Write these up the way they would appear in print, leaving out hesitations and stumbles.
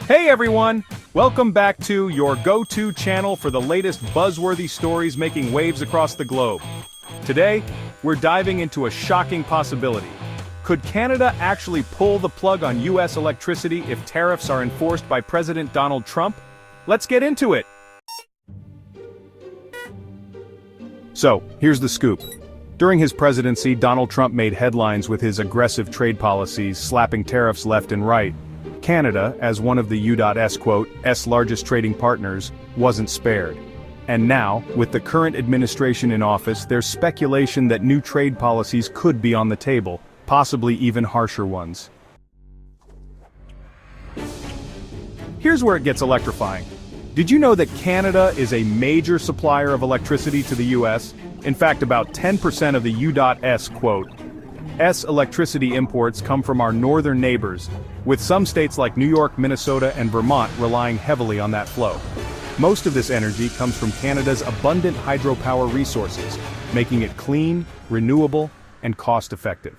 Hey everyone! Welcome back to your go-to channel for the latest buzzworthy stories making waves across the globe. Today, we're diving into a shocking possibility. Could Canada actually pull the plug on US electricity if tariffs are enforced by President Donald Trump? Let's get into it! So, here's the scoop. During his presidency, Donald Trump made headlines with his aggressive trade policies, slapping tariffs left and right. Canada, as one of the U.S. largest trading partners, wasn't spared. And now, with the current administration in office, there's speculation that new trade policies could be on the table, possibly even harsher ones. Here's where it gets electrifying. Did you know that Canada is a major supplier of electricity to the U.S.? In fact, about 10% of the U.S. electricity imports come from our northern neighbors, with some states like New York, Minnesota, and Vermont relying heavily on that flow. Most of this energy comes from Canada's abundant hydropower resources, making it clean, renewable, and cost-effective.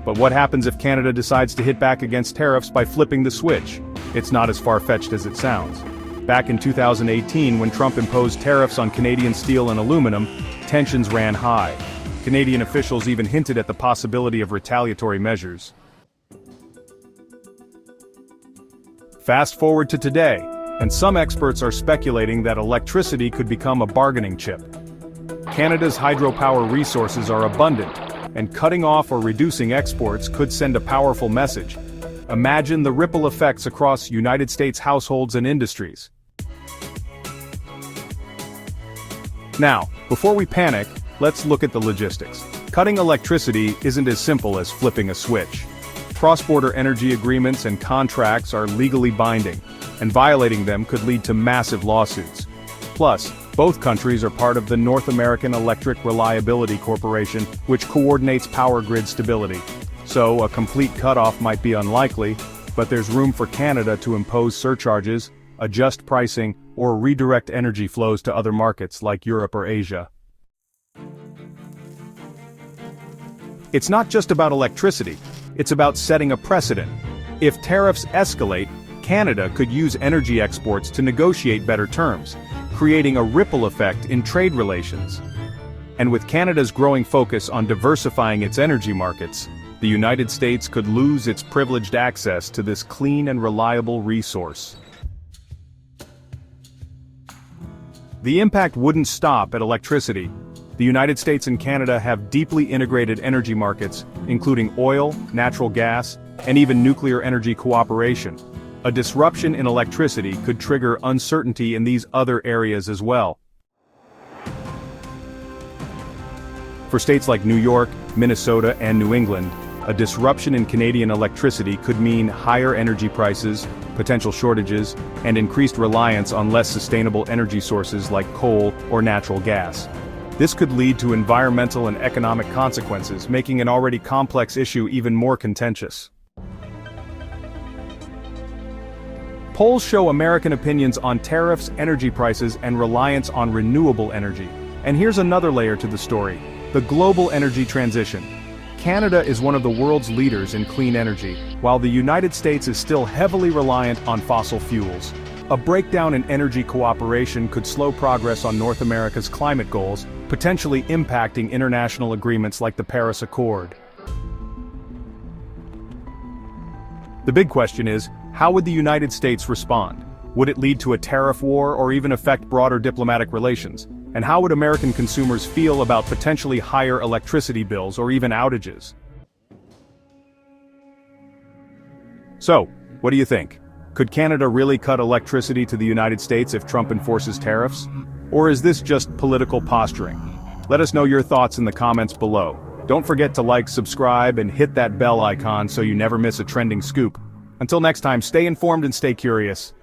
But what happens if Canada decides to hit back against tariffs by flipping the switch? It's not as far-fetched as it sounds. Back in 2018, when Trump imposed tariffs on Canadian steel and aluminum, tensions ran high. Canadian officials even hinted at the possibility of retaliatory measures. Fast forward to today, and some experts are speculating that electricity could become a bargaining chip. Canada's hydropower resources are abundant, and cutting off or reducing exports could send a powerful message. Imagine the ripple effects across United States households and industries. Now, before we panic, let's look at the logistics. Cutting electricity isn't as simple as flipping a switch. Cross-border energy agreements and contracts are legally binding, and violating them could lead to massive lawsuits. Plus, both countries are part of the North American Electric Reliability Corporation, which coordinates power grid stability. So, a complete cutoff might be unlikely, but there's room for Canada to impose surcharges, adjust pricing, or redirect energy flows to other markets like Europe or Asia. It's not just about electricity, it's about setting a precedent. If tariffs escalate, Canada could use energy exports to negotiate better terms, creating a ripple effect in trade relations. And with Canada's growing focus on diversifying its energy markets, the United States could lose its privileged access to this clean and reliable resource. The impact wouldn't stop at electricity. The United States and Canada have deeply integrated energy markets, including oil, natural gas, and even nuclear energy cooperation. A disruption in electricity could trigger uncertainty in these other areas as well. For states like New York, Minnesota, and New England, a disruption in Canadian electricity could mean higher energy prices, potential shortages, and increased reliance on less sustainable energy sources like coal or natural gas. This could lead to environmental and economic consequences, making an already complex issue even more contentious. Polls show American opinions on tariffs, energy prices, and reliance on renewable energy. And here's another layer to the story: the global energy transition. Canada is one of the world's leaders in clean energy, while the United States is still heavily reliant on fossil fuels. A breakdown in energy cooperation could slow progress on North America's climate goals, potentially impacting international agreements like the Paris Accord. The big question is, how would the United States respond? Would it lead to a tariff war or even affect broader diplomatic relations? And how would American consumers feel about potentially higher electricity bills or even outages? So, what do you think? Could Canada really cut electricity to the United States if Trump enforces tariffs? Or is this just political posturing? Let us know your thoughts in the comments below. Don't forget to like, subscribe, and hit that bell icon so you never miss a trending scoop. Until next time, stay informed and stay curious.